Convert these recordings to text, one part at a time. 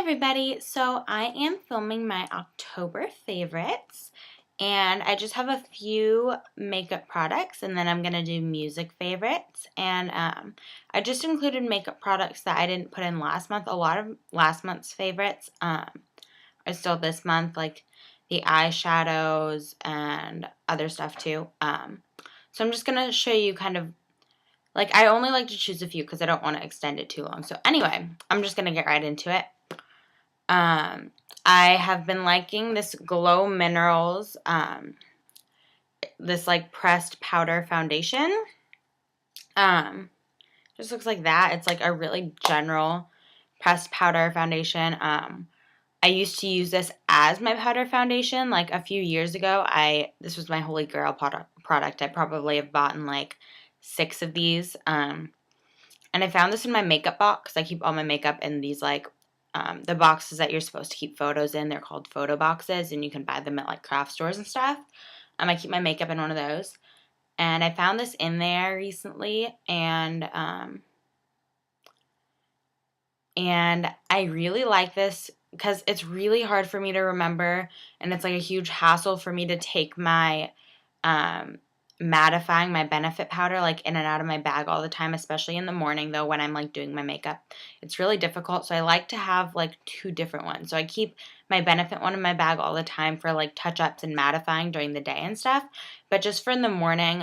everybody, so I am filming my October favorites and I just have a few makeup products and then I'm going to do music favorites and I just included makeup products that I didn't put in last month. A lot of last month's favorites are still this month, like the eyeshadows and other stuff too. So I'm just going to show you kind of, like, I only like to choose a few because I don't want to extend it too long. So anyway, I'm just going to get right into it. I have been liking this Glow Minerals, this like pressed powder foundation. Just looks like that. It's like a really general pressed powder foundation. I used to use this as my powder foundation like a few years ago. This was my holy grail product. I probably have bought in like 6 of these. And I found this in my makeup box. I keep all my makeup in these like the boxes that you're supposed to keep photos in. They're called photo boxes, and you can buy them at like craft stores and stuff. I keep my makeup in one of those, and I found this in there recently, and I really like this because it's really hard for me to remember, and it's like a huge hassle for me to take my mattifying, my Benefit powder, like in and out of my bag all the time, especially in the morning though when I'm like doing my makeup. It's really difficult, so I like to have like 2 different ones. So I keep my Benefit one in my bag all the time for like touch-ups and mattifying during the day and stuff, but just for in the morning,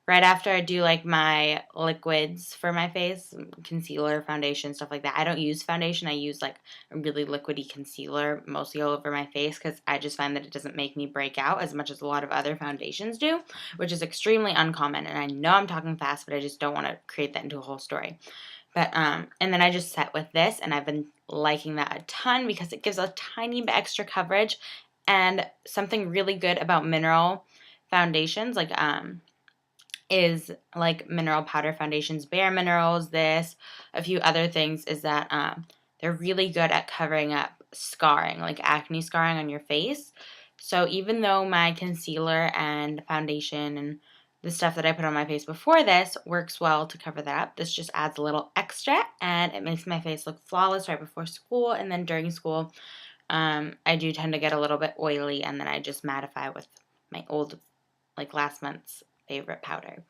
right after I do like my liquids for my face, concealer, foundation, stuff like that. I don't use foundation. I use like a really liquidy concealer mostly all over my face because I just find that it doesn't make me break out as much as a lot of other foundations do, which is extremely uncommon. And I know I'm talking fast, but I just don't want to create that into a whole story. But, and then I just set with this, and I've been liking that a ton because it gives a tiny bit extra coverage. And something really good about mineral foundations, like, is like mineral powder foundations, Bare Minerals, this, a few other things, is that they're really good at covering up scarring, like acne scarring on your face. So even though my concealer and foundation and the stuff that I put on my face before this works well to cover that up, this just adds a little extra, and it makes my face look flawless right before school. And then during school, I do tend to get a little bit oily, and then I just mattify with my old, like last month's favorite powder.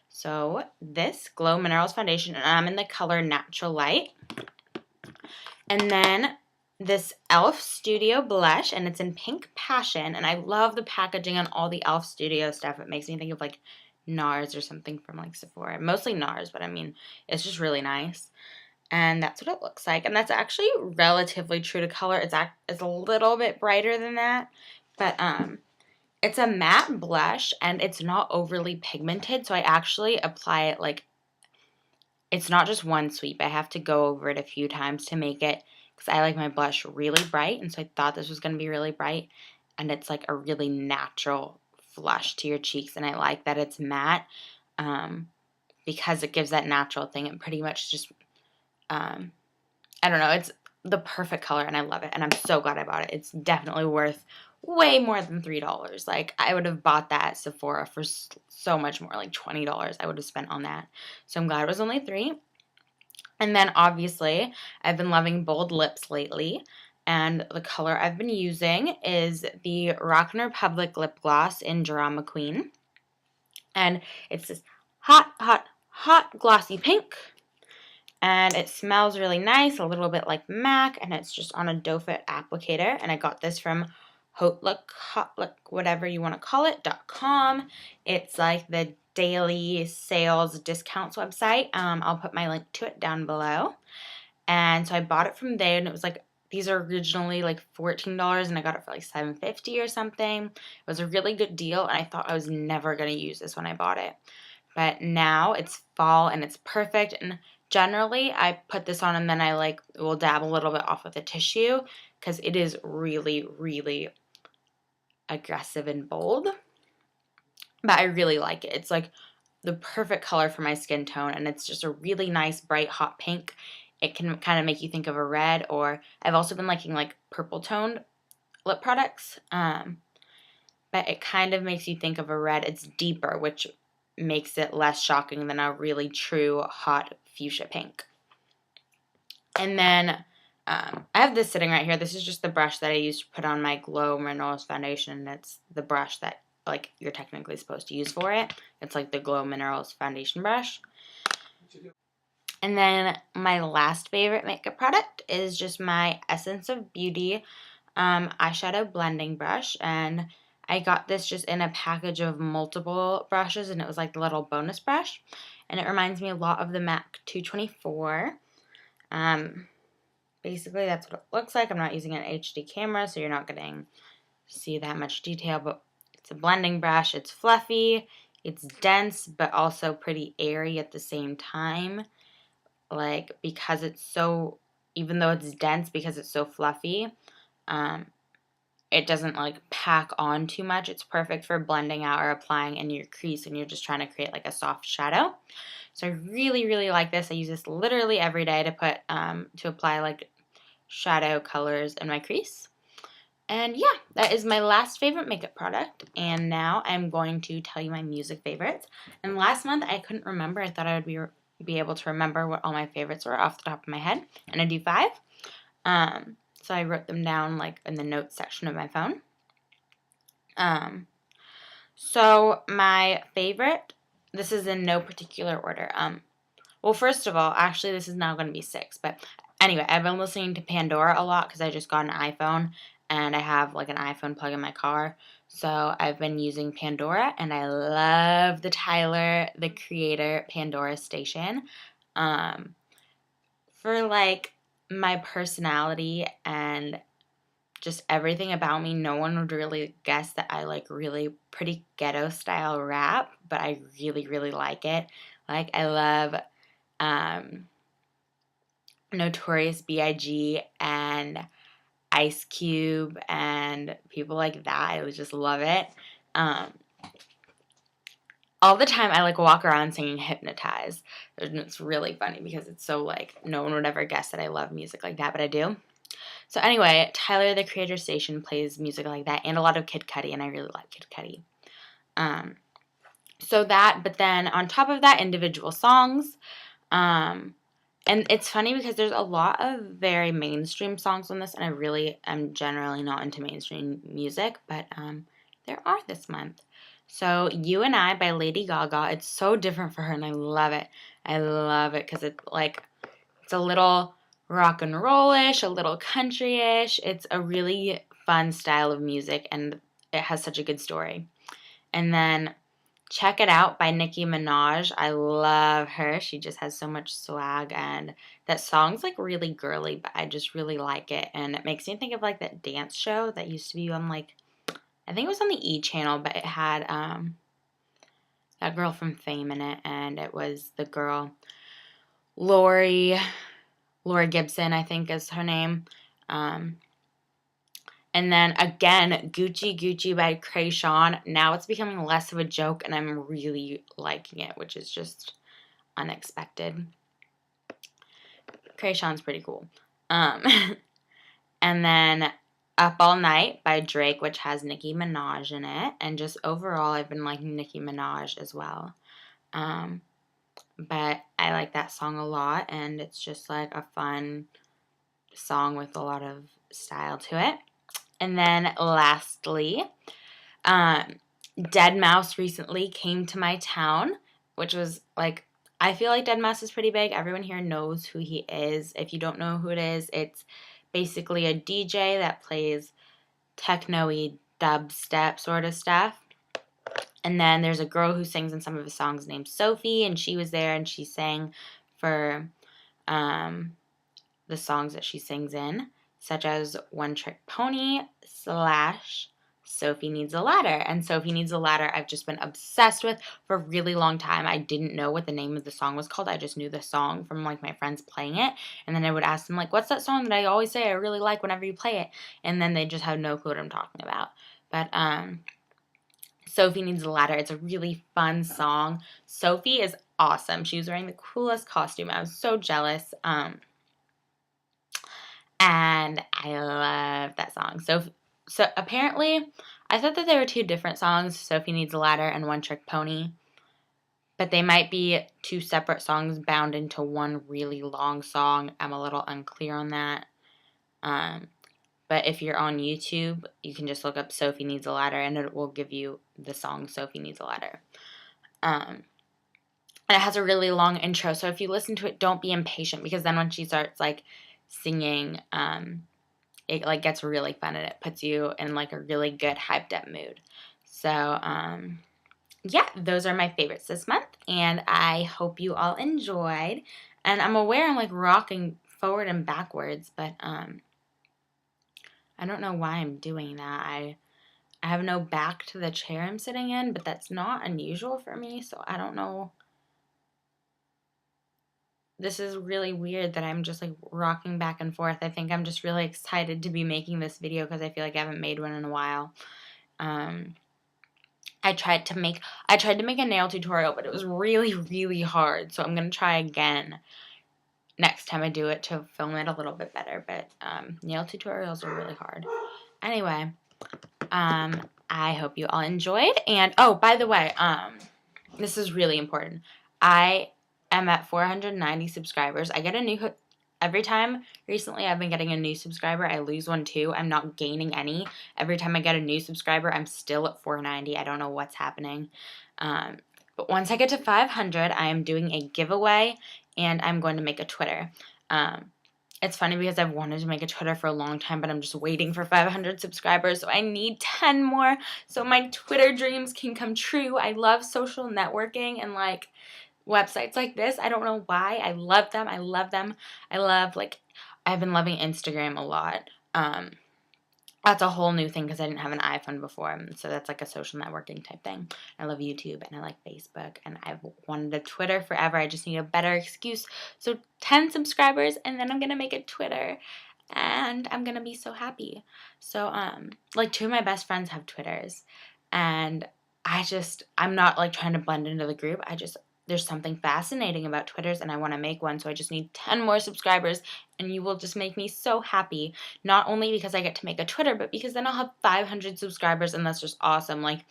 So this Glow Minerals foundation, and I'm in the color Natural Light. And then this e.l.f. Studio blush, and it's in Pink Passion, and I love the packaging on all the e.l.f. Studio stuff. It makes me think of like NARS or something from like Sephora. Mostly NARS, but I mean, it's just really nice. And that's what it looks like. And that's actually relatively true to color. It's a little bit brighter than that, but it's a matte blush, and it's not overly pigmented, so I actually apply it like, it's not just one sweep. I have to go over it a few times to make it, because I like my blush really bright, and so I thought this was going to be really bright, and it's like a really natural flush to your cheeks, and I like that it's matte, because it gives that natural thing. It pretty much just, I don't know, it's the perfect color, and I love it, and I'm so glad I bought it. It's definitely worth way more than $3. Like, I would have bought that at Sephora for so much more, like $20 I would have spent on that. So I'm glad it was only $3. And then obviously I've been loving bold lips lately, and the color I've been using is the Rock & Republic lip gloss in Drama Queen, and it's this hot, hot, hot glossy pink, and it smells really nice, a little bit like MAC, and it's just on a doe foot applicator, and I got this from Hot Look, whatever you want to call it, .com. It's like the daily sales discounts website. I'll put my link to it down below. And so I bought it from there, and it was like, these are originally like $14, and I got it for like $7.50 or something. It was a really good deal, and I thought I was never going to use this when I bought it. But now it's fall, and it's perfect, and generally I put this on, and then I like will dab a little bit off with a tissue, because it is really, really aggressive and bold, but I really like it. It's like the perfect color for my skin tone, and it's just a really nice bright hot pink. It can kind of make you think of a red, or I've also been liking like purple toned lip products, but it kind of makes you think of a red. It's deeper, which makes it less shocking than a really true hot fuchsia pink. And then I have this sitting right here. This is just the brush that I used to put on my Glow Minerals foundation. It's the brush that, like, you're technically supposed to use for it. It's like the Glow Minerals foundation brush. And then my last favorite makeup product is just my Essence of Beauty eyeshadow blending brush. And I got this just in a package of multiple brushes, and it was like the little bonus brush. And it reminds me a lot of the MAC 224. Basically, that's what it looks like. I'm not using an HD camera, so you're not getting to see that much detail, but it's a blending brush. It's fluffy, it's dense, but also pretty airy at the same time. Like, because it's so, even though it's dense, because it's so fluffy, it doesn't, like, pack on too much. It's perfect for blending out or applying in your crease, and you're just trying to create, like, a soft shadow. So I really, really like this. I use this literally every day to put, to apply, like, shadow colors in my crease. And yeah, that is my last favorite makeup product. And now I'm going to tell you my music favorites. And last month I couldn't remember. I thought I would be able to remember what all my favorites were off the top of my head. And I do 5. So I wrote them down, like, in the notes section of my phone. So my favorite, this is in no particular order. Well, first of all, actually, this is now going to be 6. But anyway, I've been listening to Pandora a lot because I just got an iPhone, and I have, like, an iPhone plug in my car. So I've been using Pandora, and I love the Tyler, the Creator Pandora station. For, like, my personality and just everything about me, no one would really guess that I like really pretty ghetto style rap, but I really, really like it. Like, I love Notorious B.I.G. and Ice Cube and people like that. I would just love it. All the time I, like, walk around singing Hypnotize. And it's really funny because it's so, like, no one would ever guess that I love music like that, but I do. So anyway, Tyler, the Creator station, plays music like that and a lot of Kid Cudi, and I really like Kid Cudi. So that, but then on top of that, individual songs. And it's funny because there's a lot of very mainstream songs on this, and I really am generally not into mainstream music, but there are this month. So You and I by Lady Gaga. It's so different for her, and I love it. I love it because it's like, it's a little rock and roll-ish, a little country-ish. It's a really fun style of music, and it has such a good story. And then Check It Out by Nicki Minaj. I love her. She just has so much swag, and that song's, like, really girly, but I just really like it. And it makes me think of, like, that dance show that used to be on, like, I think it was on the E! Channel, but it had that girl from Fame in it, and it was the girl, Lori Gibson, I think is her name. And then again, Gucci Gucci by Kreayshawn. Now it's becoming less of a joke, and I'm really liking it, which is just unexpected. Kreayshawn's pretty cool. And then Up All Night by Drake, which has Nicki Minaj in it. And just overall, I've been liking Nicki Minaj as well. But I like that song a lot, and it's just, like, a fun song with a lot of style to it. And then lastly, deadmau5 recently came to my town, which was, like, I feel like deadmau5 is pretty big. Everyone here knows who he is. If you don't know who it is, it's basically a DJ that plays techno-y dubstep sort of stuff. And then there's a girl who sings in some of his songs named Sofi, and she was there, and she sang for the songs that she sings in, such as One Trick Pony / Sophie Needs a Ladder. And Sophie Needs a Ladder I've just been obsessed with for a really long time. I didn't know what the name of the song was called. I just knew the song from, like, my friends playing it. And then I would ask them, like, what's that song that I always say I really like whenever you play it? And then they just had no clue what I'm talking about. But Sophie Needs a Ladder. It's a really fun song. Sophie is awesome. She was wearing the coolest costume. I was so jealous. And I love that song. So apparently, I thought that there were 2 different songs, Sophie Needs a Ladder and One Trick Pony. But they might be 2 separate songs bound into one really long song. I'm a little unclear on that. But if you're on YouTube, you can just look up Sophie Needs a Ladder, and it will give you the song Sophie Needs a Ladder. And it has a really long intro, so if you listen to it, don't be impatient, because then when she starts, like, singing, it, like, gets really fun, and it puts you in, like, a really good, hyped up mood. So, yeah, those are my favorites this month, and I hope you all enjoyed. And I'm aware I'm, like, rocking forward and backwards, but, I don't know why I'm doing that. I have no back to the chair I'm sitting in, but that's not unusual for me, so I don't know. This is really weird that I'm just, like, rocking back and forth. I think I'm just really excited to be making this video because I feel like I haven't made one in a while. I tried to make a nail tutorial, but it was really, really hard, so I'm going to try again next time I do it to film it a little bit better, but nail tutorials are really hard. Anyway, I hope you all enjoyed, and oh, by the way, this is really important. I am at 490 subscribers. I get a new every time. Recently, I've been getting a new subscriber. I lose one too. I'm not gaining any. Every time I get a new subscriber, I'm still at 490. I don't know what's happening. But once I get to 500, I am doing a giveaway, and I'm going to make a Twitter. It's funny because I've wanted to make a Twitter for a long time, but I'm just waiting for 500 subscribers, so I need 10 more so my Twitter dreams can come true. I love social networking and, like, websites like this. I don't know why. I love them. I love them. I love, like, I've been loving Instagram a lot. That's a whole new thing because I didn't have an iPhone before, so that's like a social networking type thing. I love YouTube, and I like Facebook, and I've wanted a Twitter forever. I just need a better excuse. So 10 subscribers, and then I'm going to make a Twitter, and I'm going to be so happy. So, like, 2 of my best friends have Twitters, and I'm not, like, trying to blend into the group. There's something fascinating about Twitters, and I want to make one, so I just need 10 more subscribers, and you will just make me so happy. Not only because I get to make a Twitter, but because then I'll have 500 subscribers, and that's just awesome. Like,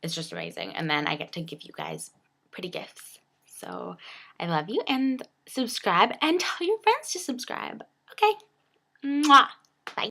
it's just amazing. And then I get to give you guys pretty gifts. So I love you, and subscribe, and tell your friends to subscribe. Okay. Mwah.